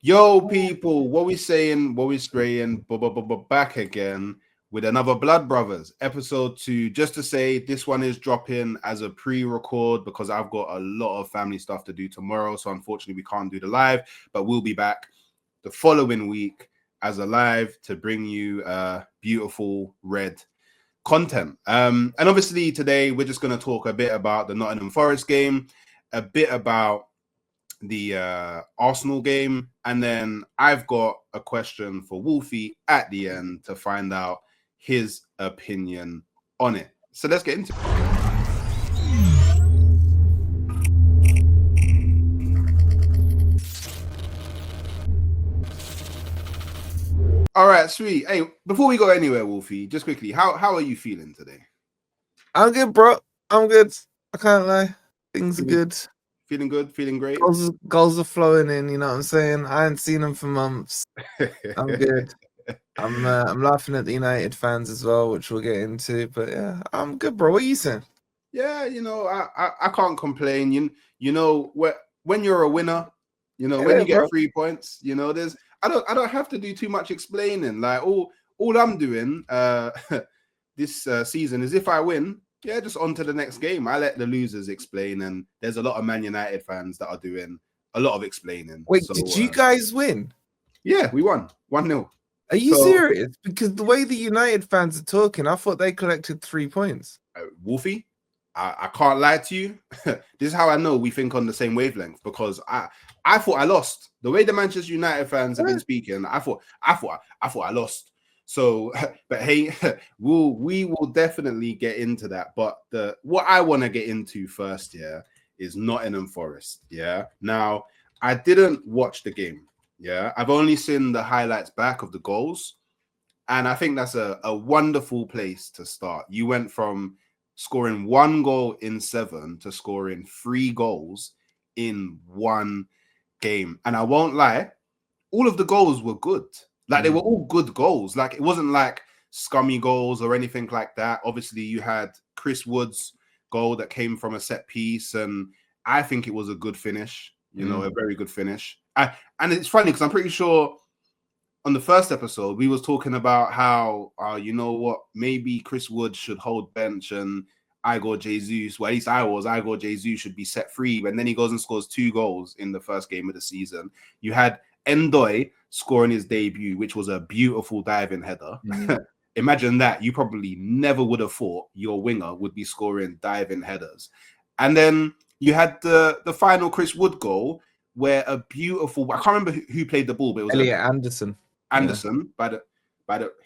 Yo, people, what we saying? What we spraying? Back again with another Blood Brothers episode 2. Just to say, this one is dropping as a pre-record because I've got a lot of family stuff to do tomorrow. So unfortunately, we can't do the live, but we'll be back the following week as a live to bring you beautiful red content. And obviously today we're just going to talk a bit about the Nottingham Forest game, a bit about the Arsenal game, and then I've got a question for Wolfie at the end to find out his opinion on it. So let's get into it. All right, sweet. Hey, before we go anywhere, Wolfie, just quickly, how are you feeling today? I'm good, bro. I'm good. I can't lie. Things are good. Feeling good? Feeling great? Goals are flowing in, you know what I'm saying? I ain't seen them for months. I'm good. I'm laughing at the United fans as well, which we'll get into. But yeah, I'm good, bro. What are you saying? Yeah, I can't complain. You know, when you're a winner, when you get 3 points, there's I don't have to do too much explaining. Like all I'm doing this season is if I win, yeah, just on to the next game. I let the losers explain, and there's a lot of Man United fans that are doing a lot of explaining. Wait, did you guys win? Yeah, we won 1-0. Are you serious? Because the way the United fans are talking, I thought they collected 3 points. Wolfie, I can't lie to you. This is how I know we think on the same wavelength, because I thought I lost. The way the Manchester United fans have been speaking, I thought I lost. So, but hey, we will definitely get into that. But what I want to get into first, is Nottingham Forest. Yeah. Now, I didn't watch the game. Yeah, I've only seen the highlights back of the goals, and I think that's a wonderful place to start. You went from scoring 1 goal in 7 to scoring 3 goals in 1 game. And I won't lie, all of the goals were good. Like, they were all good goals. Like, it wasn't like scummy goals or anything like that. Obviously, you had Chris Wood's goal that came from a set piece, and I think it was a good finish, a very good finish. And it's funny because I'm pretty sure on the first episode, we was talking about how, maybe Chris Wood should hold bench and Igor Jesus, well, at least Igor Jesus should be set free. And then he goes and scores 2 goals in the first game of the season. You had Ndoye scoring his debut, which was a beautiful diving header. Imagine that. You probably never would have thought your winger would be scoring diving headers. And then you had the final Chris Wood goal, where a beautiful, I can't remember who played the ball, but it was Elliot Anderson.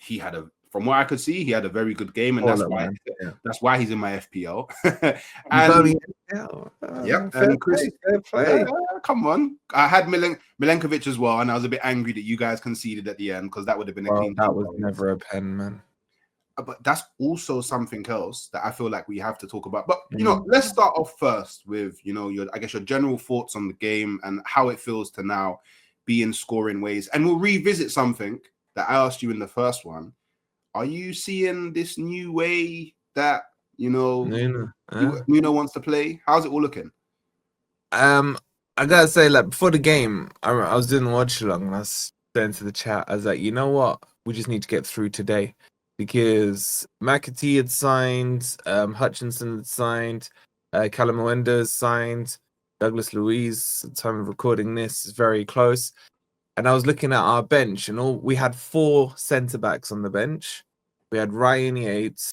He had from what I could see, he had a very good game, and that's why he's in my FPL. And Chris, fair play. Come on, I had Milenkovic as well, and I was a bit angry that you guys conceded at the end, because that would have been a clean. That was never a pen, man. But that's also something else that I feel like we have to talk about. But let's start off first with your general thoughts on the game and how it feels to now be in scoring ways. And we'll revisit something that I asked you in the first one. Are you seeing this new way that Nuno wants to play? How's it all looking? I gotta say, like, before the game, I was doing the watch along, and I was saying to the chat, I was like, you know what? We just need to get through today. Because McAtee had signed, Hutchinson had signed, Callum Mendes signed, Douglas Luiz, at the time of recording this, is very close. And I was looking at our bench, and we had 4 centre-backs on the bench. We had Ryan Yates,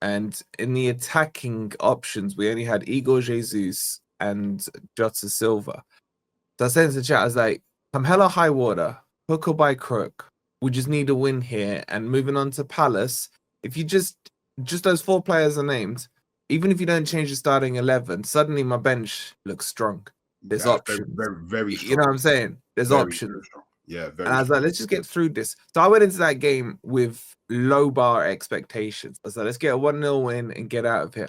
and in the attacking options, we only had Igor Jesus and Jota Silva. So I said to the chat, I was like, come hella high water, hook or by crook. We just need a win here. And moving on to Palace, if you just those 4 players are named, even if you don't change the starting 11, suddenly my bench looks strong. There's options. Very, very strong. You know what I'm saying? There's options. Yeah, very. And I was like, let's just get through this. So I went into that game with low bar expectations. I was like, let's get a 1-0 win and get out of here.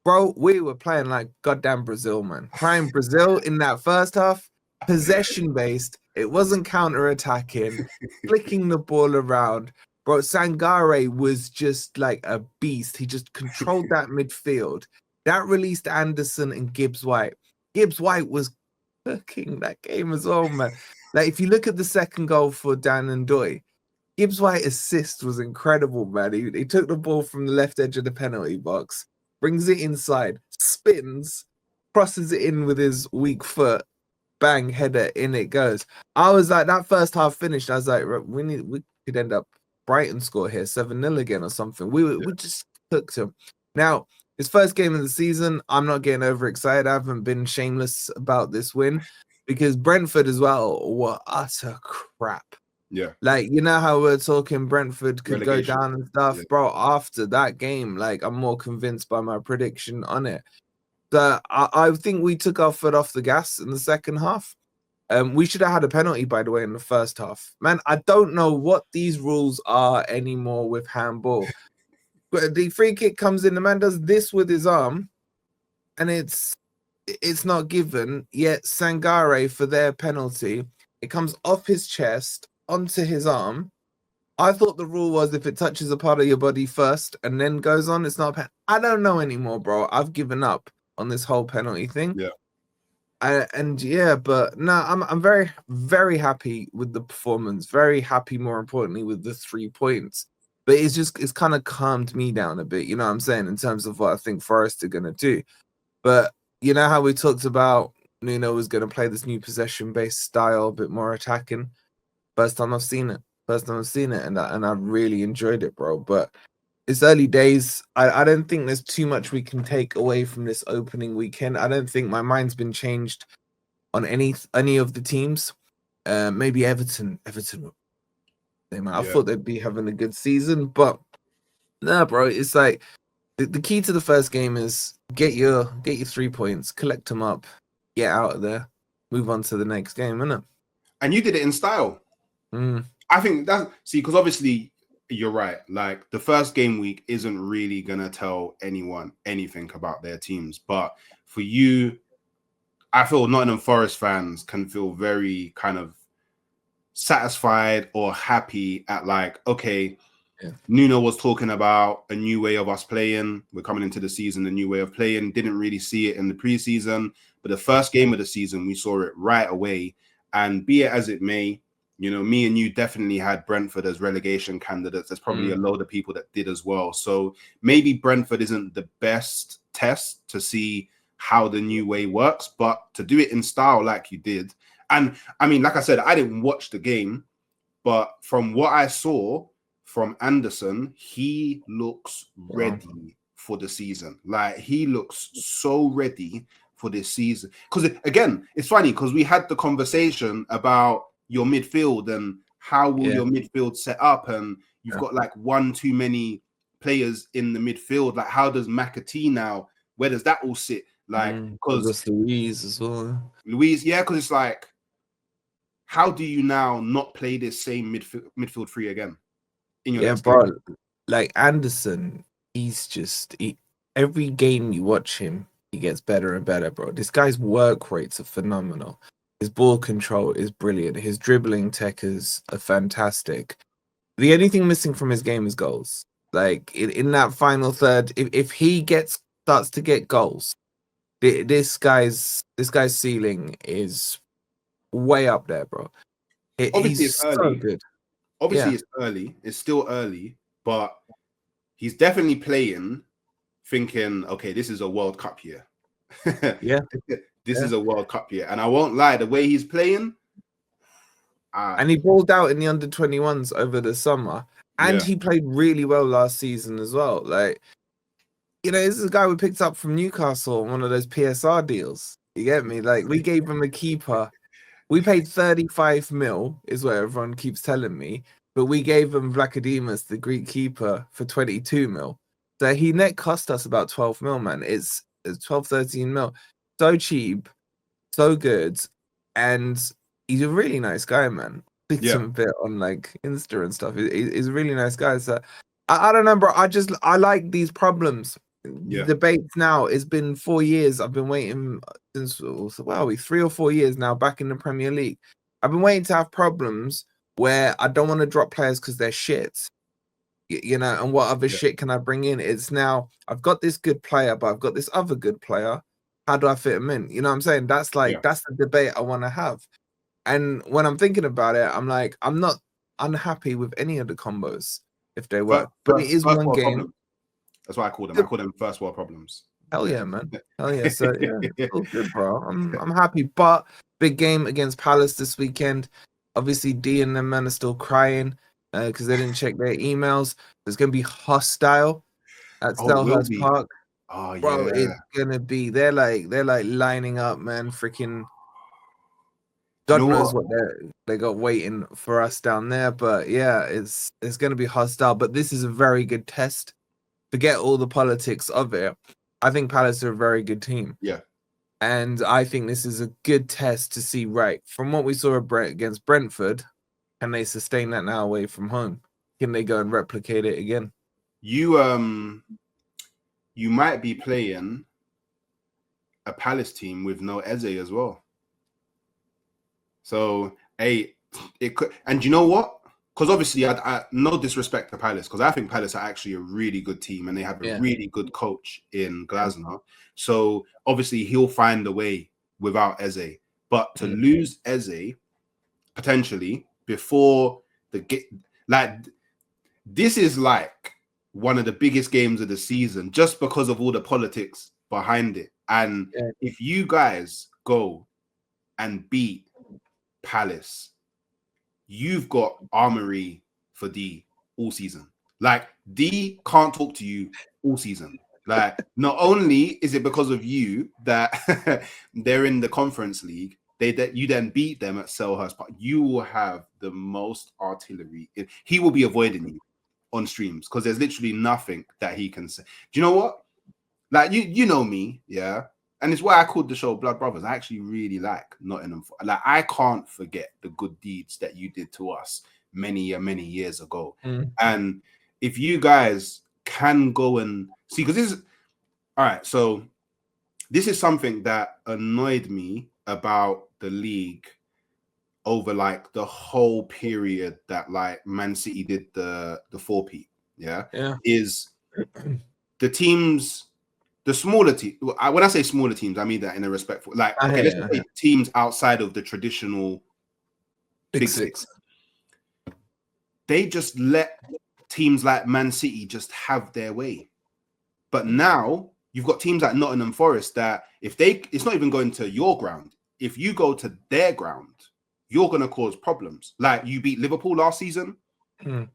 Bro, we were playing like goddamn Brazil, man. Playing Brazil in that first half, possession-based. It wasn't counter-attacking, flicking the ball around. Bro, Sangare was just like a beast. He just controlled that midfield. That released Anderson and Gibbs White. Gibbs White was cooking that game as well, man. Like, if you look at the second goal for Dan and Doy, Gibbs White's assist was incredible, man. He took the ball from the left edge of the penalty box, brings it inside, spins, crosses it in with his weak foot, bang, header, in it goes. I was like, that first half finished, I was like, we could end up Brighton score here, 7-0 again or something. We just cooked him. Now, his first game of the season, I'm not getting overexcited. I haven't been shameless about this win because Brentford as well were utter crap. Yeah. Like, you know how we're talking Brentford could Relegation. go down and stuff, Yeah. bro. After that game, like, I'm more convinced by my prediction on it. So I think we took our foot off the gas in the second half. We should have had a penalty, by the way, in the first half. Man, I don't know what these rules are anymore with handball. But the free kick comes in, the man does this with his arm, and it's not given. Yet Sangare, for their penalty, it comes off his chest onto his arm. I thought the rule was if it touches a part of your body first and then goes on, it's not a penalty. I don't know anymore, bro. I've given up on this whole penalty thing. Yeah. But no, I'm very, very happy with the performance. Very happy, more importantly, with the 3 points. But it's kind of calmed me down a bit, you know what I'm saying, in terms of what I think Forest are going to do. But you know how we talked about Nuno was going to play this new possession-based style, a bit more attacking? First time I've seen it. And I really enjoyed it, bro. But it's early days. I don't think there's too much we can take away from this opening weekend. I don't think my mind's been changed on any of the teams. Maybe Everton. I thought they'd be having a good season, but nah, bro. It's like the key to the first game is get your 3 points, collect them up, get out of there, move on to the next game, innit? And you did it in style. I think because obviously you're right. Like, the first game week isn't really gonna tell anyone anything about their teams, but for you, I feel Nottingham Forest fans can feel very kind of satisfied or happy at, like, okay, Nuno was talking about a new way of us playing. We're coming into the season, a new way of playing. Didn't really see it in the preseason, but the first game of the season, we saw it right away. And be it as it may, you know, me and you definitely had Brentford as relegation candidates. There's probably a load of people that did as well. So maybe Brentford isn't the best test to see how the new way works, but to do it in style like you did. And I mean, like I said, I didn't watch the game, but from what I saw from Anderson, he looks ready for the season. Like, he looks so ready for this season. Because again, it's funny because we had the conversation about your midfield and how will your midfield set up, and you've got like one too many players in the midfield. Like, how does McAtee now? Where does that all sit? Like, because Louise as well. Louise, because it's like, how do you now not play this same midfield three again in your next bro? game? Like, Anderson, he's just every game you watch him, he gets better and better, bro. This guy's work rates are phenomenal. His ball control is brilliant. His dribbling techers are fantastic. The only thing missing from his game is goals. Like, in that final third, if he starts to get goals, this guy's ceiling is way up there, bro. Obviously, He's it's early. so good. Obviously, it's early. It's still early, but he's definitely playing, thinking, okay, this is a World Cup year. This is a World Cup year. And I won't lie, the way he's playing. And he balled out in the under-21s over the summer. And he played really well last season as well. Like, you know, this is a guy we picked up from Newcastle on one of those PSR deals. You get me? Like, we gave him a keeper. We paid 35 mil, is what everyone keeps telling me. But we gave him Vlachodimos, the Greek keeper, for 22 mil. So he net cost us about 12 mil, man. It's 12, 13 mil. So cheap, so good. And he's a really nice guy, man. Picked him a bit on like Insta and stuff. He's a really nice guy. So I don't know, bro. I like these problems. Debates now. It's been 4 years. I've been waiting since 3 or 4 years now back in the Premier League. I've been waiting to have problems where I don't want to drop players because they're shit. You know, and what other shit can I bring in? It's now I've got this good player, but I've got this other good player. How do I fit him in? You know what I'm saying? That's the debate I want to have. And when I'm thinking about it, I'm like, I'm not unhappy with any of the combos if they work. But it is First one world game. problem. That's what I call them. I call them first world problems. Hell yeah, man. Hell yeah. So yeah, it's all good, bro. I'm happy. But big game against Palace this weekend. Obviously, D and them men are still crying because they didn't check their emails. It's gonna be hostile at Oh, it will Selhurst be. Park. Oh Bro, yeah. it's gonna be they're like lining up, man. Freaking You God know knows what? what they got waiting for us down there. But yeah, it's gonna be hostile. But this is a very good test. Forget all the politics of it. I think Palace are a very good team. Yeah. And I think this is a good test to see, right, from what we saw against Brentford, can they sustain that now away from home? Can they go and replicate it again? You might be playing a Palace team with no Eze as well. So, hey, it could, and you know what? Because obviously, I no disrespect to Palace, because I think Palace are actually a really good team and they have a really good coach in Glasner. So obviously, he'll find a way without Eze. But to lose Eze potentially before the game, like this is like one of the biggest games of the season, just because of all the politics behind it. And if you guys go and beat Palace, you've got armory for D all season. Like D can't talk to you all season. Like not only is it because of you that they're in the Conference League, that you then beat them at Selhurst Park, you will have the most artillery. He will be avoiding you on streams because there's literally nothing that he can say. Do you know what? Like you know me, yeah. And it's why I called the show Blood Brothers. I actually really like Nottingham. Like I can't forget the good deeds that you did to us many years ago. And if you guys can go and see, because this is all right. So this is something that annoyed me about the league over like the whole period that like Man City did the 4P. Yeah. Is the teams. The smaller team, when I say smaller teams, I mean that in a respectful, like, okay, let's say teams outside of the traditional big six. They just let teams like Man City just have their way. But now you've got teams like Nottingham Forest that it's not even going to your ground. If you go to their ground, you're going to cause problems. Like you beat Liverpool last season,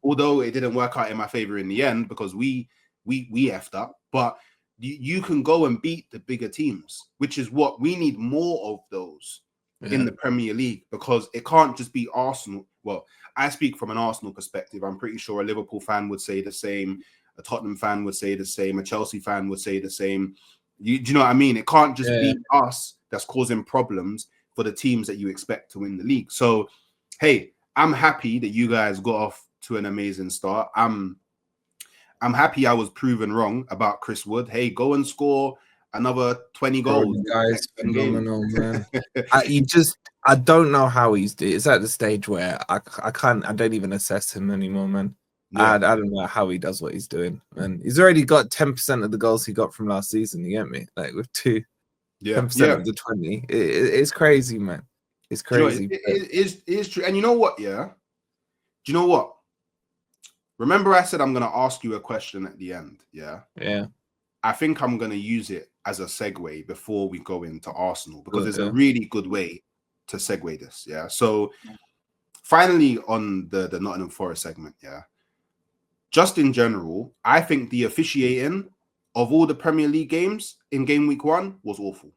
although it didn't work out in my favor in the end because we effed up. But you can go and beat the bigger teams, which is what we need more of those in the Premier League, because it can't just be Arsenal. Well, I speak from an Arsenal perspective. I'm pretty sure a Liverpool fan would say the same. A Tottenham fan would say the same. A Chelsea fan would say the same. Do you know what I mean? It can't just be us that's causing problems for the teams that you expect to win the league. So, hey, I'm happy that you guys got off to an amazing start. I'm happy I was proven wrong about Chris Wood. Hey, go and score another 20 goals. Guys, phenomenal, man. I don't know how it's at the stage where I don't even assess him anymore, man. I don't know how he does what he's doing, man. He's already got 10% of the goals he got from last season, you get me? Like with 10% of the 20. It's crazy, man. It's crazy. You know, it is true. And you know what, yeah? Do you know what? Remember I said I'm going to ask you a question at the end, yeah? Yeah. I think I'm going to use it as a segue before we go into Arsenal, because it's a really good way to segue this, yeah? So finally on the Nottingham Forest segment, yeah? Just in general, I think the officiating of all the Premier League games in game week 1 was awful.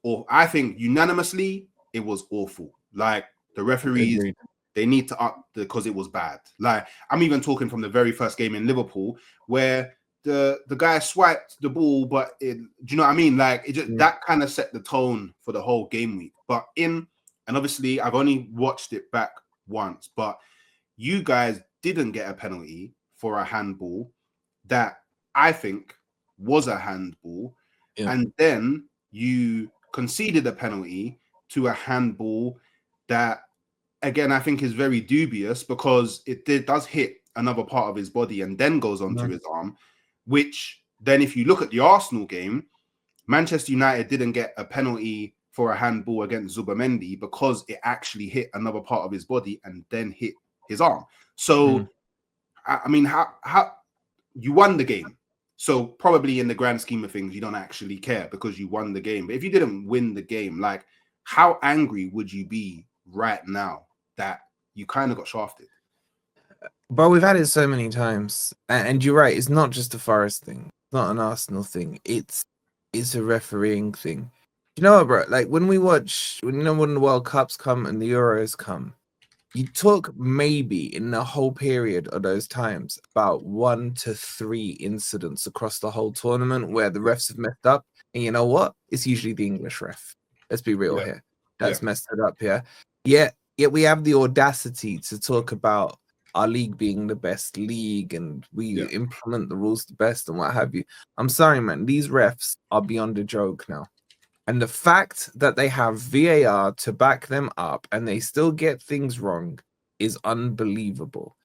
Or I think unanimously, it was awful. Like the referees... They need to up because it was bad. Like I'm even talking from the very first game in Liverpool where the guy swiped the ball, but do you know what I mean? Like it just that kind of set the tone for the whole game week. But and obviously I've only watched it back once, but you guys didn't get a penalty for a handball that I think was a handball, and then you conceded a penalty to a handball that, again, I think is very dubious because it does hit another part of his body and then goes onto his arm, which then if you look at the Arsenal game, Manchester United didn't get a penalty for a handball against Zubamendi because it actually hit another part of his body and then hit his arm. So, I mean, how you won the game. So probably in the grand scheme of things, you don't actually care because you won the game. But if you didn't win the game, like how angry would you be right now that you kind of got shafted? But we've had it so many times, and you're right. It's not just a Forest thing. It's not an Arsenal thing. It's a refereeing thing. You know what, bro? Like when the World Cups come and the Euros come, you talk maybe in the whole period of those times about 1 to 3 incidents across the whole tournament where the refs have messed up. And you know what? It's usually the English ref. Let's be real here. That's messed it up here. Yet we have the audacity to talk about our league being the best league and we implement the rules the best and what have you. I'm sorry, man. These refs are beyond a joke now. And the fact that they have VAR to back them up and they still get things wrong is unbelievable.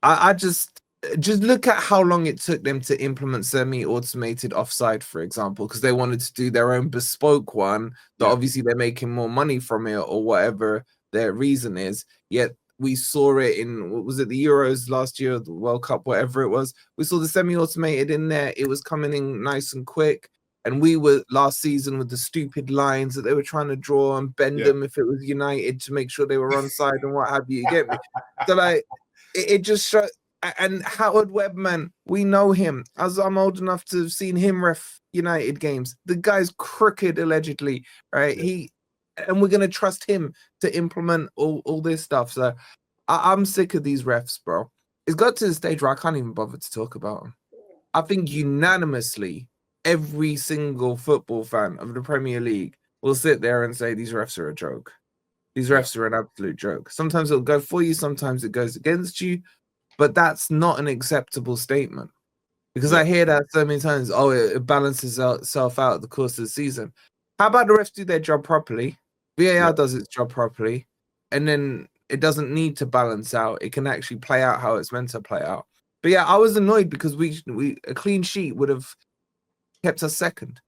I just look at how long it took them to implement semi-automated offside, for example, because they wanted to do their own bespoke one that obviously they're making more money from it or whatever their reason is. Yet we saw it in, what was it, the Euros last year, the World Cup, whatever it was. We saw the semi-automated in there. It was coming in nice and quick. And we were last season with the stupid lines that they were trying to draw and bend them if it was United to make sure they were onside and what have you. You get me? So like, it just showed. And Howard Webb, man, we know him. As I'm old enough to have seen him ref United games. The guy's crooked allegedly, right? And we're gonna trust him to implement all this stuff. So I'm sick of these refs, bro. It's got to the stage where I can't even bother to talk about them. I think unanimously, every single football fan of the Premier League will sit there and say these refs are a joke. These refs are an absolute joke. Sometimes it'll go for you, sometimes it goes against you, but that's not an acceptable statement. Because I hear that so many times, it balances itself out at the course of the season. How about the refs do their job properly? VAR does its job properly, and then it doesn't need to balance out. It can actually play out how it's meant to play out. But yeah, I was annoyed because a clean sheet would have kept us second.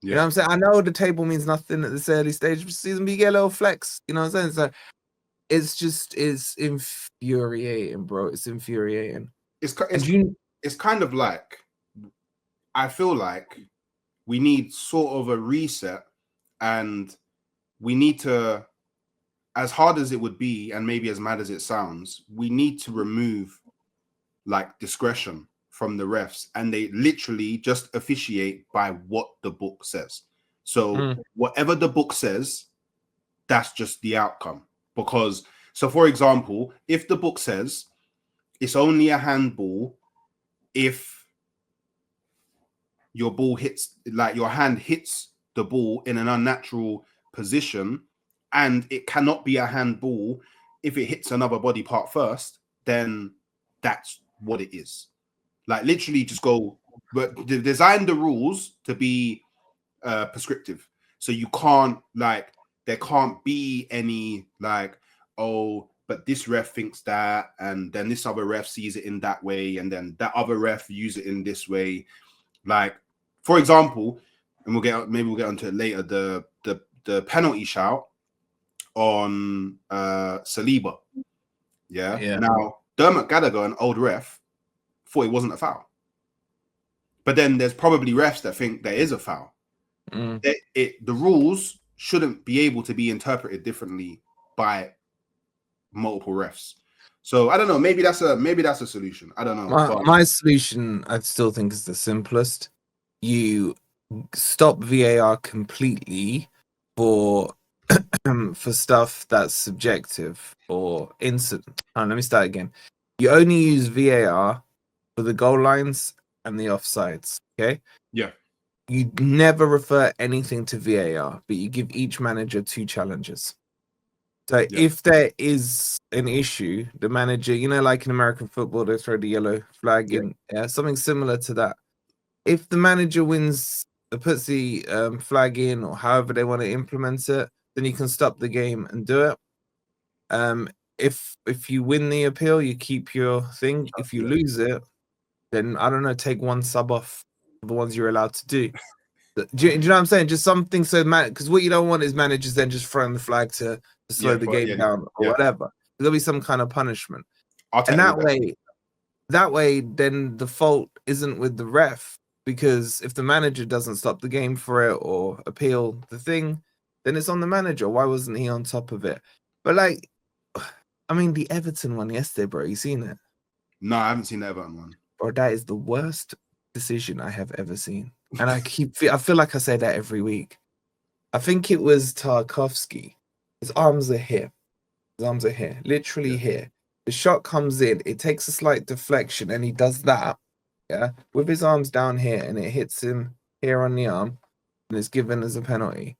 You know what I'm saying? I know the table means nothing at this early stage of the season, but you get a little flex. You know what I'm saying? So it's infuriating, bro. It's infuriating. It's kind of like, I feel like we need sort of a reset, and we need to, as hard as it would be, and maybe as mad as it sounds, we need to remove like discretion from the refs, and they literally just officiate by what the book says. So whatever the book says, that's just the outcome. Because, so for example, if the book says it's only a handball if your ball hits, like your hand hits the ball in an unnatural position, and it cannot be a handball if it hits another body part first, then that's what it is. Like literally just go, but design the rules to be prescriptive. So you can't, like, there can't be any like, oh, but this ref thinks that, and then this other ref sees it in that way, and then that other ref use it in this way. Like, for example, and we'll get onto it later, the penalty shout on Saliba. Yeah. Now, Dermot Gallagher, an old ref, thought it wasn't a foul. But then there's probably refs that think there is a foul. The rules shouldn't be able to be interpreted differently by multiple refs. So I don't know. Maybe that's a solution. I don't know. My solution, I still think, is the simplest. You stop VAR completely for stuff that's subjective or incident. Let me start again. You only use VAR for the goal lines and the offsides. Okay. Yeah. You never refer anything to VAR, but you give each manager 2 challenges. So if there is an issue, the manager, like in American football, they throw the yellow flag in. Yeah, something similar to that. If the manager wins, puts the flag in, or however they want to implement it, then you can stop the game and do it. If you win the appeal, you keep your thing. If you lose it, then I don't know, take 1 sub off the ones you're allowed to do. Do you know what I'm saying? Just something so because what you don't want is managers then just throwing the flag to slow the game down or whatever. There'll be some kind of punishment, and that way, then the fault isn't with the ref, because if the manager doesn't stop the game for it or appeal the thing, then it's on the manager. Why wasn't he on top of it? But like, I mean, the Everton one yesterday, bro. You seen it? No, I haven't seen the Everton one. Bro, that is the worst decision I have ever seen. And I feel like I say that every week. I think it was Tarkovsky. His arms are here. Literally here. The shot comes in, it takes a slight deflection, and he does that, with his arms down here, and it hits him here on the arm, and it's given as a penalty.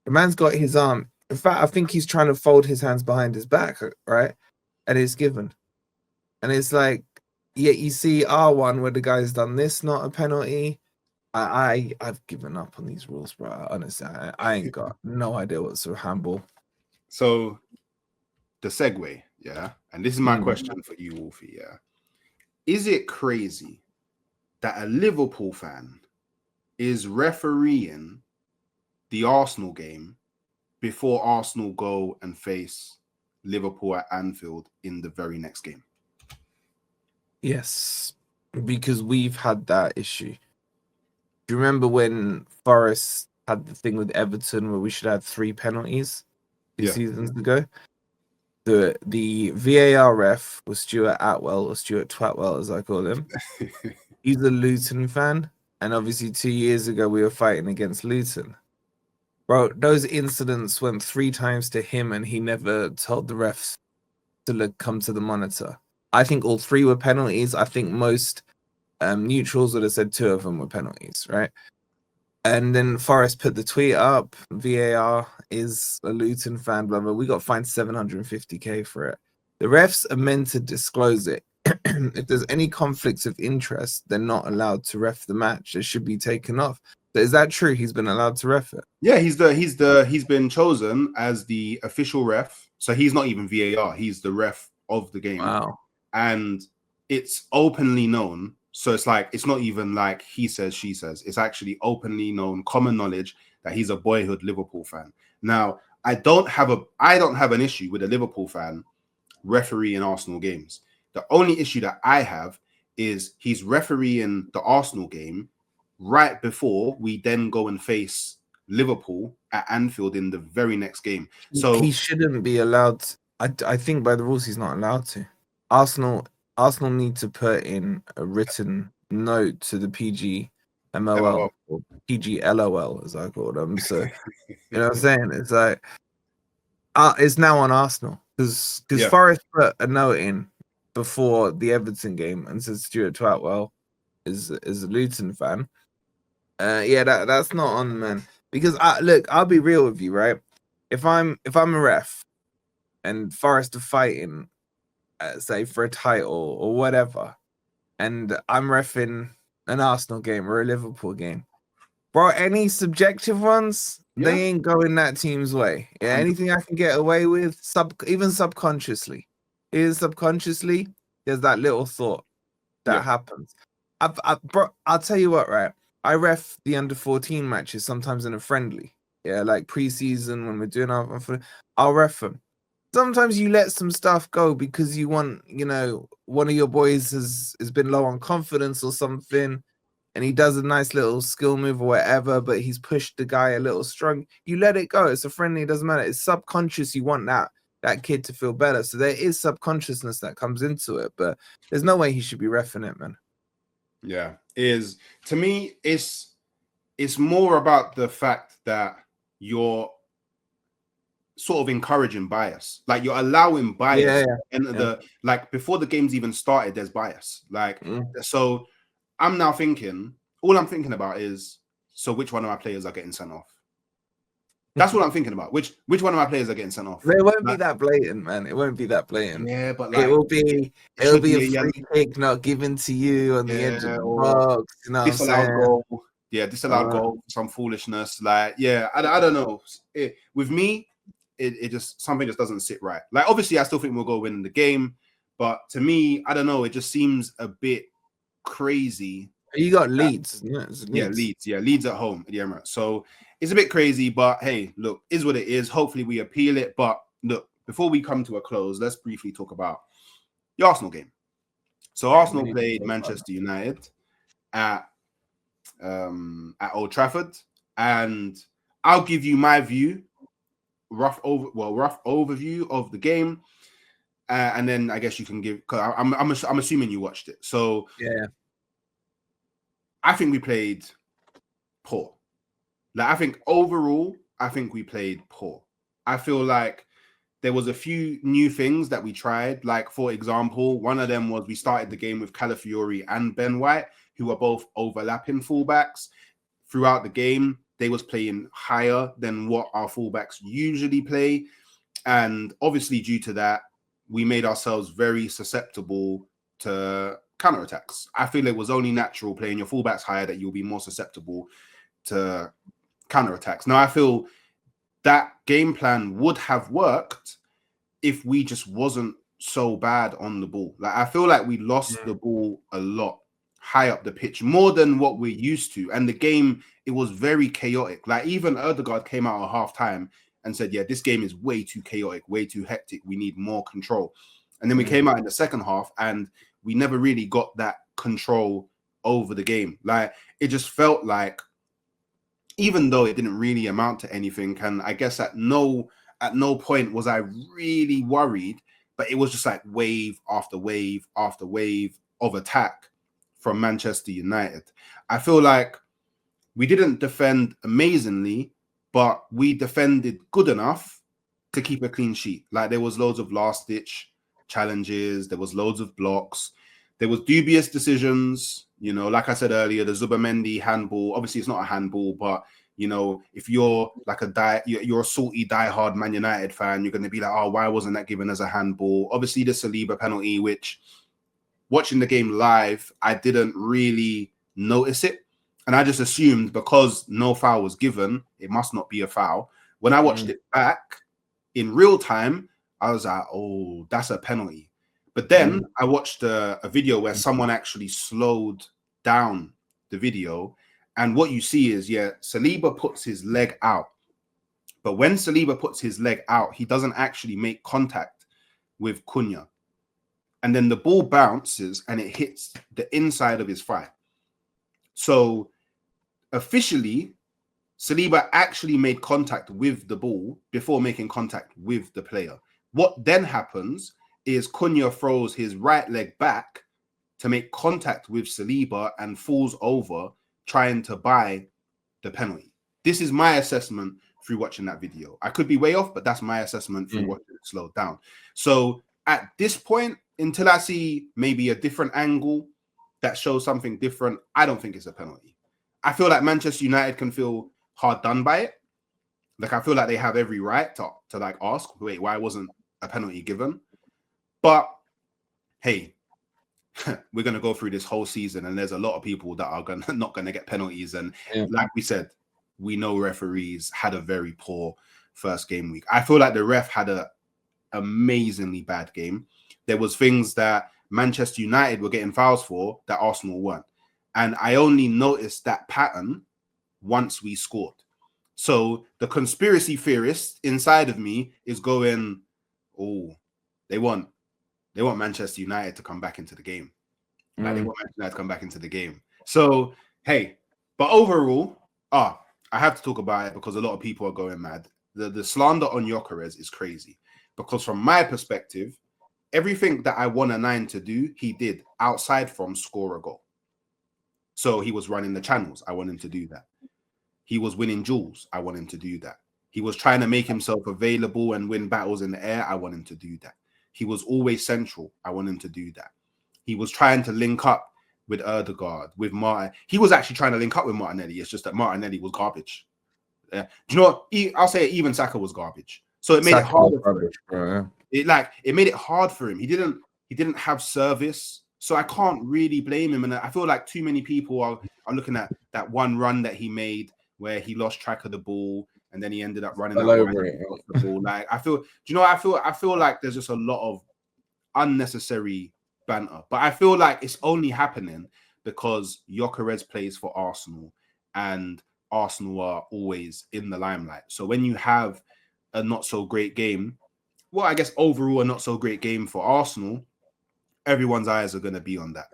The man's got his arm. In fact, I think he's trying to fold his hands behind his back, right? And it's given. And it's like, yet you see R1 where the guy's done this, not a penalty. I've given up on these rules, bro. Honestly, I ain't got no idea what's a handball. So the segue, and this is my question for you, Wolfie. Is it crazy that a Liverpool fan is refereeing the Arsenal game before Arsenal go and face Liverpool at Anfield in the very next game? Yes, because we've had that issue. Do you remember when Forest had the thing with Everton where we should have 3 penalties 2 seasons ago? The VAR ref was Stuart Atwell, or Stuart Twatwell as I call him. He's a Luton fan, and obviously 2 years ago we were fighting against Luton. Bro, those incidents went 3 times to him, and he never told the refs to come to the monitor. I think all 3 were penalties. I think most neutrals would have said 2 of them were penalties, right? And then Forrest put the tweet up. VAR is a Luton fan, blah, blah. We got fined 750k for it. The refs are meant to disclose it. If there's any conflicts of interest, they're not allowed to ref the match. It should be taken off. So is that true? He's been allowed to ref it? Yeah, he's been chosen as the official ref. So he's not even VAR. He's the ref of the game. Wow. And it's openly known. So it's like, it's not even like he says, she says. It's actually openly known, common knowledge that he's a boyhood Liverpool fan. Now, I don't have an issue with a Liverpool fan refereeing Arsenal games. The only issue that I have is he's refereeing the Arsenal game right before we then go and face Liverpool at Anfield in the very next game. So he shouldn't be allowed. I think by the rules he's not allowed to. Arsenal need to put in a written note to the PGMOL or PGLOL as I call them. So you know what I'm saying? It's like it's now on Arsenal because Forest put a note in before the Everton game and said Stuart Twatwell is a Luton fan. That's not on, man. Because I'll be real with you, right? If I'm a ref and Forest are fighting, say for a title or whatever, and I'm reffing an Arsenal game or a Liverpool game, bro, any subjective ones, they ain't going that team's way. Yeah, anything I can get away with, even subconsciously, there's that little thought that happens. Bro, I'll tell you what, right? I ref the under-14 matches sometimes in a friendly. Yeah, like pre-season when we're doing I'll ref them. Sometimes you let some stuff go because you want, one of your boys has been low on confidence or something, and he does a nice little skill move or whatever, but he's pushed the guy a little strong. You let it go. It's a friendly, it doesn't matter. It's subconscious. You want that kid to feel better. So there is subconsciousness that comes into it, but there's no way he should be reffing it, man. Yeah, to me, it's more about the fact that you're sort of encouraging bias, like you're allowing bias, and like before the game's even started, there's bias. Like so, I'm now thinking, all I'm thinking about is, so which one of my players are getting sent off? That's what I'm thinking about. Which one of my players are getting sent off? It won't be that blatant, man. It won't be that blatant. Yeah, but like, it'll be a free kick not given to you on the edge of the box. You know what I'm saying? Goal. Yeah, disallowed goal, some foolishness. Like, I don't know. With me, it just, something just doesn't sit right. Like, obviously, I still think we'll go win the game, but to me, I don't know. It just seems a bit crazy You got Leeds. Yeah, it's Yeah, Leeds. Yeah, Leeds at home at the Emirates. So it's a bit crazy, but hey, look, is what it is. Hopefully we appeal it. But look, before we come to a close, let's briefly talk about the Arsenal game. So Arsenal played Manchester United at Old Trafford, and I'll give you my view, rough overview of the game, and then I guess you can give. Cause I'm assuming you watched it. So yeah, I think we played poor. Like, I think overall, I think we played poor. I feel like there was a few new things that we tried. Like, for example, one of them was we started the game with Calafiori and Ben White, who are both overlapping fullbacks. Throughout the game, they was playing higher than what our fullbacks usually play. And obviously, due to that, we made ourselves very susceptible to counterattacks. I feel it was only natural playing your fullbacks higher that you'll be more susceptible to counterattacks. Now, I feel that game plan would have worked if we just wasn't so bad on the ball. Like, I feel like we lost the ball a lot high up the pitch, more than what we're used to. And the game, it was very chaotic. Like, even Ødegaard came out at halftime and said, yeah, this game is way too chaotic, way too hectic. We need more control. And then we came out in the second half and we never really got that control over the game. Like, it just felt like, even though it didn't really amount to anything, and I guess at no point was I really worried, but it was just like wave after wave after wave of attack from Manchester United. I feel like we didn't defend amazingly, but we defended good enough to keep a clean sheet. Like, there was loads of last-ditch challenges, there was loads of blocks, there was dubious decisions. You know, like I said earlier, the Zubamendi handball, obviously it's not a handball, but, you know, if you're like you're a salty, diehard Man United fan, you're going to be like, oh, why wasn't that given as a handball? Obviously, the Saliba penalty, which, watching the game live, I didn't really notice it. And I just assumed because no foul was given, it must not be a foul. When I watched it back in real time, I was like, oh, that's a penalty. But then I watched a video where someone actually slowed down the video. And what you see is, yeah, Saliba puts his leg out. But when Saliba puts his leg out, he doesn't actually make contact with Cunha. And then the ball bounces and it hits the inside of his thigh. So officially, Saliba actually made contact with the ball before making contact with the player. What then happens is Cunha throws his right leg back to make contact with Saliba and falls over, trying to buy the penalty. This is my assessment through watching that video. I could be way off, but that's my assessment through watching it slowed down. So at this point, until I see maybe a different angle that shows something different, I don't think it's a penalty. I feel like Manchester United can feel hard done by it. Like, I feel like they have every right to like ask, wait, why wasn't a penalty given? But hey, we're going to go through this whole season and there's a lot of people that are not going to get penalties. And like we said, we know referees had a very poor first game week. I feel like the ref had a amazingly bad game. There was things that Manchester United were getting fouls for that Arsenal weren't. And I only noticed that pattern once we scored. So the conspiracy theorist inside of me is going, oh, they want Manchester United to come back into the game. Like, they want Manchester United to come back into the game. So, hey, but overall, I have to talk about it because a lot of people are going mad. The slander on Gyökeres is crazy. Because from my perspective, everything that I want a 9 to do, he did, outside from score a goal. So he was running the channels. I want him to do that. He was winning duels. I want him to do that. He was trying to make himself available and win battles in the air. I want him to do that. He was always central. I want him to do that. He was trying to link up with Ødegaard, with Martin. He was actually trying to link up with Martinelli. It's just that Martinelli was garbage. Do you know what? I'll say even Saka was garbage. So it made it harder for him. It made it hard for him. He didn't have service. So I can't really blame him. And I feel like too many people are looking at that one run that he made where he lost track of the ball and then he ended up running out off the ball. Like, I feel like there's just a lot of unnecessary banter. But I feel like it's only happening because Gyökeres plays for Arsenal, and Arsenal are always in the limelight. So when you have a not so great game, well, I guess overall a not so great game for Arsenal, everyone's eyes are going to be on that.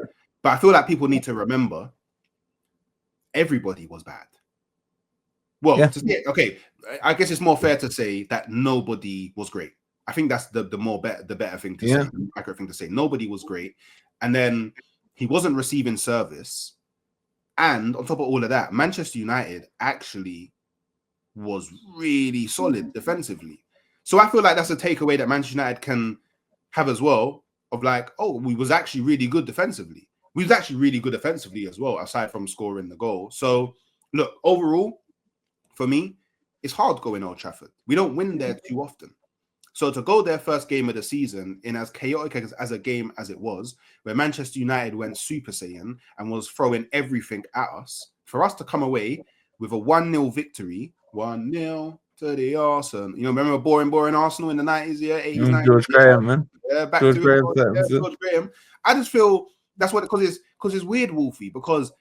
But I feel like people need to remember everybody was bad. Well, Yeah. to say, okay, I guess it's more fair to say that nobody was great. I think that's the better thing to say, the accurate thing to say. Nobody was great, and then he wasn't receiving service. And on top of all of that, Manchester United actually was really solid defensively. So I feel like that's a takeaway that Manchester United can have as well, of like, oh, we was actually really good defensively. We was actually really good defensively as well, aside from scoring the goal. So look, overall, for me, it's hard going Old Trafford. We don't win there too often. So to go their first game of the season in as chaotic as a game as it was, where Manchester United went Super Saiyan and was throwing everything at us, for us to come away with a 1-0 victory, 1-0 to the Arsenal. You know, remember boring Arsenal in the 90s, 80s, 90s? George Graham, man. Yeah, back George to Graham. it. George Graham. I just feel that's what, because it's weird, Wolfie, because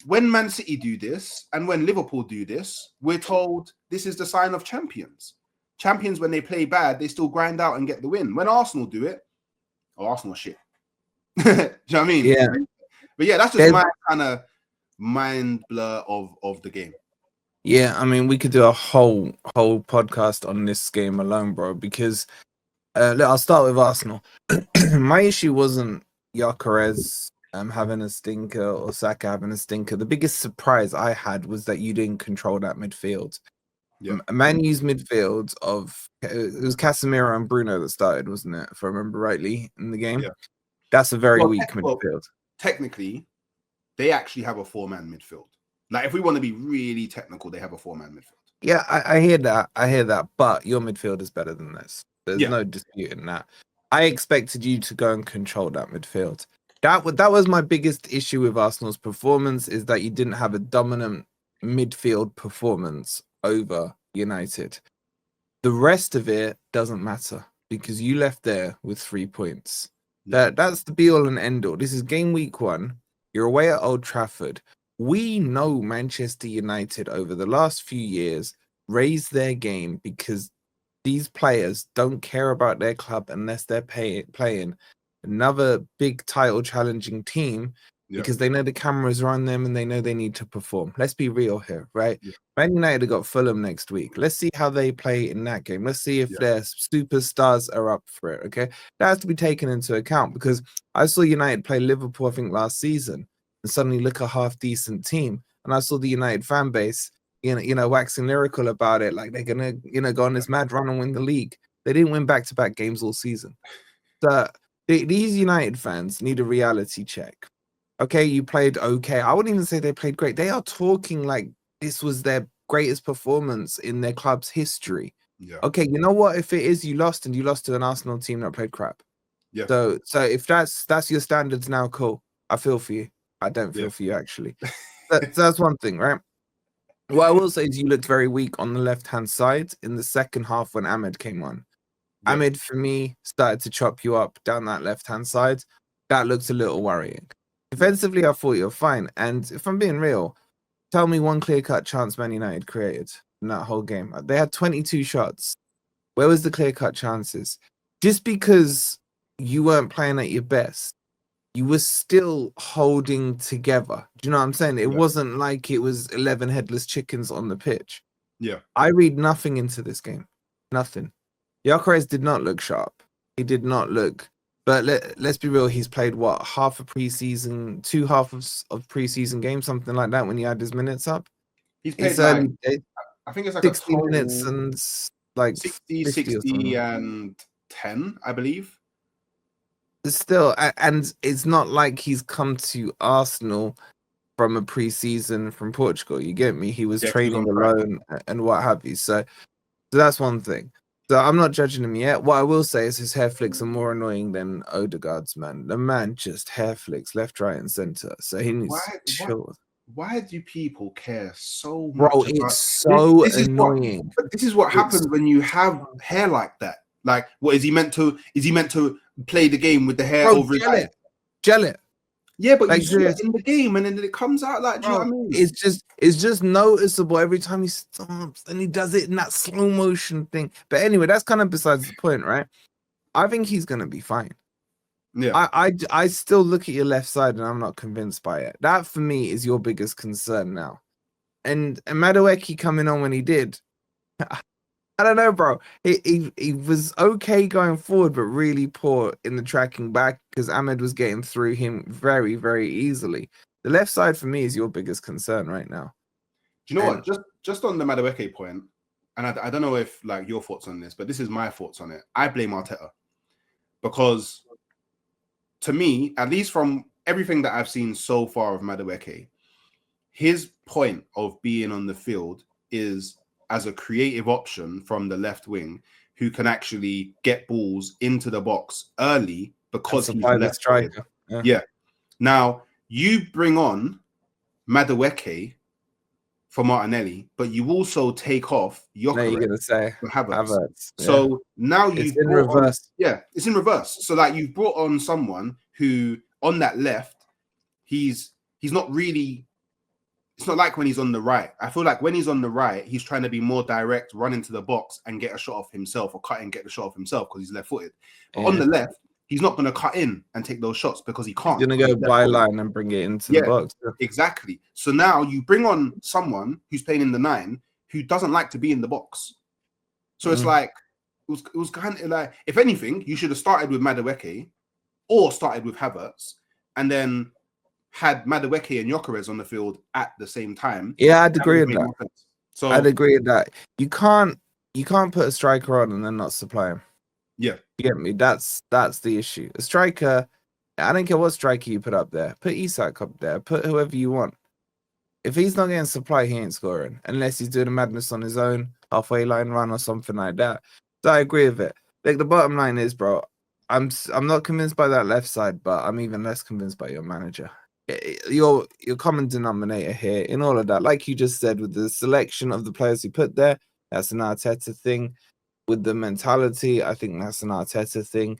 when Man City do this and when Liverpool do this, we're told this is the sign of champions. Champions, when they play bad, they still grind out and get the win. When Arsenal do it, Arsenal shit. Do you know what I mean? Yeah. But yeah, that's just my kind of mind blur of the game. Yeah, I mean, we could do a whole podcast on this game alone, bro, because look, I'll start with Arsenal. My issue wasn't Gyökeres having a stinker or Saka having a stinker. The biggest surprise I had was that you didn't control that midfield. Yeah. Man U's midfield of it was Casemiro and Bruno that started, wasn't it? If I remember rightly in the game. Yeah. That's a very weak midfield. Technically, they actually have a 4-man midfield. Like, if we want to be really technical, they have a 4-man midfield. Yeah, I hear that. But your midfield is better than this. There's no disputing that. I expected you to go and control that midfield. That was my biggest issue with Arsenal's performance, is that you didn't have a dominant midfield performance over United. The rest of it doesn't matter because you left there with 3 points. Yeah. That's the be all and end all. This is game week 1. You're away at Old Trafford. We know Manchester United over the last few years raised their game because these players don't care about their club unless they're playing another big title challenging team, because they know the cameras are on them and they know they need to perform. Let's be real here, right? Yeah. Man United have got Fulham next week. Let's see how they play in that game. Let's see if their superstars are up for it, okay? That has to be taken into account, because I saw United play Liverpool, I think, last season, and suddenly look a half-decent team. And I saw the United fan base, you know, waxing lyrical about it, like they're going to, go on this mad run and win the league. They didn't win back-to-back games all season. So these United fans need a reality check. Okay, you played okay. I wouldn't even say they played great. They are talking like this was their greatest performance in their club's history. Yeah. Okay, you know what? If it is, you lost, and you lost to an Arsenal team that played crap. Yeah. So if that's your standards now, cool. I feel for you. I don't feel for you, actually. That's one thing, right? What I will say is you looked very weak on the left-hand side in the second half when Ahmed came on. Yeah. Ahmed, for me, started to chop you up down that left-hand side. That looked a little worrying. Defensively, I thought you were fine. And if I'm being real, tell me one clear-cut chance Man United created in that whole game. They had 22 shots. Where was the clear-cut chances? Just because you weren't playing at your best, you were still holding together. Do you know what I'm saying? It wasn't like it was 11 headless chickens on the pitch. Yeah. I read nothing into this game. Nothing. Gyökeres did not look sharp. He did not look... But let's be real, he's played, what, half a preseason, 2 halves of preseason games, something like that, when he had his minutes up? He's played like, I think it's like 60 minutes and like 60 and 10, I believe. Still, and it's not like he's come to Arsenal from a preseason from Portugal, you get me? He was training alone and what have you. So that's one thing. So I'm not judging him yet. What I will say is his hair flicks are more annoying than Ødegaard's, man. The man just hair flicks left, right, and center. So he needs to chill. Why do people care so much? Bro, it's so annoying. This is what happens when you have hair like that. Like, what is he meant to? Is he meant to play the game with the hair over his head? Gel it. Yeah, but you Like, see it in the game, and then it comes out like, do you know bro, what I mean? it's just noticeable every time he stomps and he does it in that slow motion thing. But anyway, that's kind of besides the point, right? I think he's gonna be fine. Yeah. I still look at your left side and I'm not convinced by it. That for me is your biggest concern now. And Madueke coming on when he did, I don't know, bro. He was okay going forward, but really poor in the tracking back because Ahmed was getting through him very, very easily. The left side for me is your biggest concern right now. Do you know what? Just on the Madueke point, and I don't know if like your thoughts on this, but this is my thoughts on it. I blame Arteta because, to me, at least from everything that I've seen so far of Madueke, his point of being on the field is as a creative option from the left wing who can actually get balls into the box early because he's left striker. Yeah. Now you bring on Madueke for Martinelli, but you also take off You're gonna say Havertz. So now you've in reverse. It's in reverse. So like you've brought on someone who on that left, he's not really. It's not like when he's on the right. I feel like when he's on the right, he's trying to be more direct, run into the box and get a shot off himself, or cut and get the shot off himself because he's left-footed. But on the left, he's not going to cut in and take those shots because he can't. He's going to go byline and bring it into the box. Exactly. So now you bring on someone who's playing in the 9 who doesn't like to be in the box. So it's like, it was kind of like, if anything, you should have started with Madueke or started with Havertz and then had Madueke and Gyökeres on the field at the same time. Yeah, I'd agree with that. So I'd agree with that. You can't put a striker on and then not supply him. Yeah. You get me? That's the issue. A striker, I don't care what striker you put up there. Put Isak up there. Put whoever you want. If he's not getting supply, he ain't scoring. Unless he's doing a madness on his own, halfway line run or something like that. So I agree with it. Like the bottom line is, bro, I'm not convinced by that left side, but I'm even less convinced by your manager. Your common denominator here in all of that, like you just said, with the selection of the players you put there, that's an Arteta thing. With the mentality, I think that's an Arteta thing.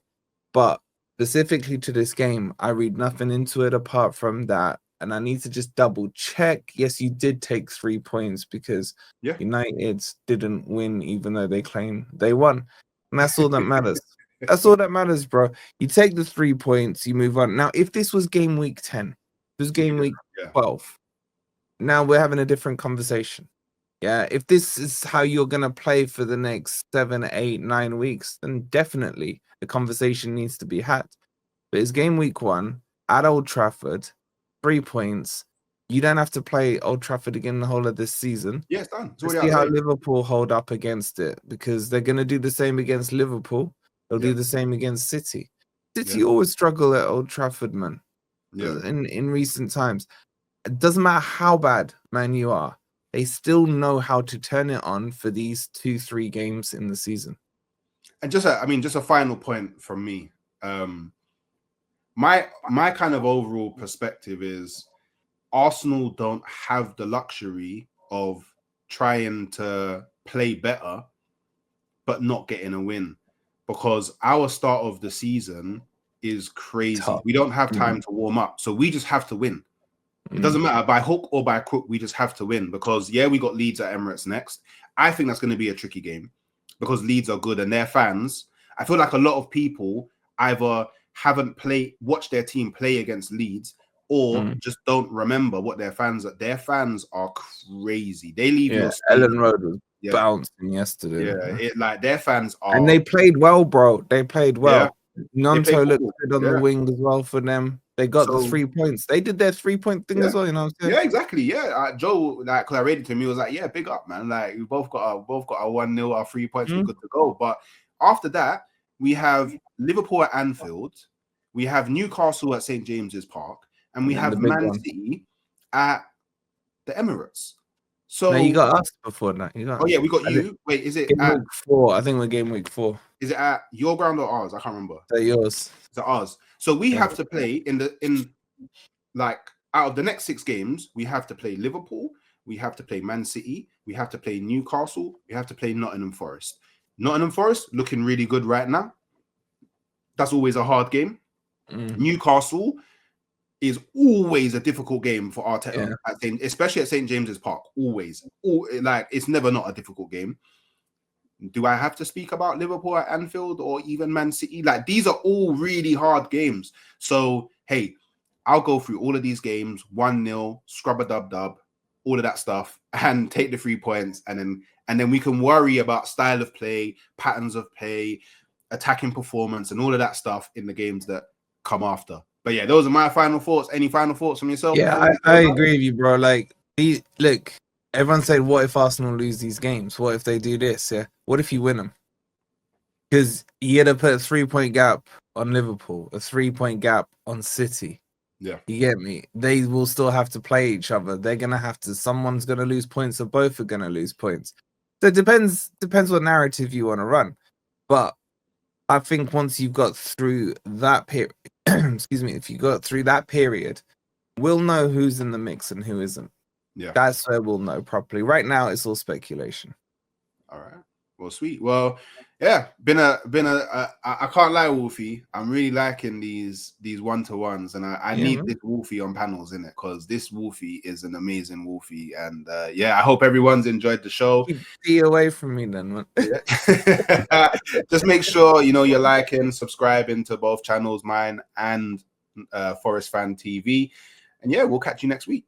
But specifically to this game, I read nothing into it apart from that. And I need to just double check. Yes, you did take 3 points because United didn't win, even though they claim they won. And that's all that matters. That's all that matters, bro. You take the 3 points, you move on. Now, if this was game week 10, this game week 12. Now we're having a different conversation. Yeah, if this is how you're going to play for the next 7, 8, 9 weeks, then definitely the conversation needs to be had. But it's game week 1 at Old Trafford, 3 points. You don't have to play Old Trafford again the whole of this season. Yeah, it's done. Let's see how Liverpool hold up against it because they're going to do the same against Liverpool. They'll do the same against City. City always struggle at Old Trafford, man. In recent times, it doesn't matter how bad Man U are, they still know how to turn it on for these 2-3 games in the season. And just a final point from me. My kind of overall perspective is Arsenal don't have the luxury of trying to play better but not getting a win, because our start of the season is crazy. Tough. We don't have time to warm up, so we just have to win. It doesn't matter by hook or by crook, we just have to win because we got Leeds at Emirates next. I think that's going to be a tricky game because Leeds are good and their fans, I feel like a lot of people either haven't watched their team play against Leeds or just don't remember what their fans are. Their fans are crazy. They leave your Ellen Road was bouncing yesterday. Their fans are, and they played well, bro. They played well. Nonto looked good on the wing as well for them. They got the 3 points. They did their 3-point thing as well, you know what I'm saying? Yeah, exactly. Yeah. Joe, cause I rated to him, he was like, yeah, big up, man. Like, we both got our 1-0, our 3 points, we're good to go. But after that, we have Liverpool at Anfield, we have Newcastle at St. James's Park, and we have Man City at the Emirates. So no, you got us before that. We got you. Wait, is it game week 4? I think we're game week 4. Is it at your ground or ours? I can't remember. They're yours. It's ours. So we have to play out of the next 6 games, we have to play Liverpool, we have to play Man City, we have to play Newcastle, we have to play Nottingham Forest. Nottingham Forest looking really good right now. That's always a hard game. Newcastle, is always a difficult game for Arteta, Yeah. especially at St. James's Park. Always, like it's never not a difficult game. Do I have to speak about Liverpool at Anfield or even Man City? Like these are all really hard games. So hey, I'll go through all of these games 1-0, scrub a dub, all of that stuff, and take the 3 points, and then we can worry about style of play, patterns of play, attacking performance, and all of that stuff in the games that come after. But yeah, those are my final thoughts. Any final thoughts from yourself? Yeah, I agree with you, bro. Like, look, everyone said, what if Arsenal lose these games? What if they do this? Yeah. What if you win them? Because you had to put a 3-point gap on Liverpool, a 3-point gap on City. Yeah. You get me? They will still have to play each other. They're going to have to, someone's going to lose points or both are going to lose points. So it depends what narrative you want to run. But I think once you've got through that period, excuse me, if you got through that period, we'll know who's in the mix and who isn't. Yeah. That's where we'll know properly. Right now, it's all speculation. All right. Well, sweet. Well, yeah, I can't lie, Wolfie. I'm really liking these 1-to-1s, and I need this Wolfie on panels in it because this Wolfie is an amazing Wolfie, and yeah, I hope everyone's enjoyed the show. Keep away from me then, man. Yeah. Just make sure you're liking, subscribing to both channels, mine and Forest Fan TV, and yeah, we'll catch you next week.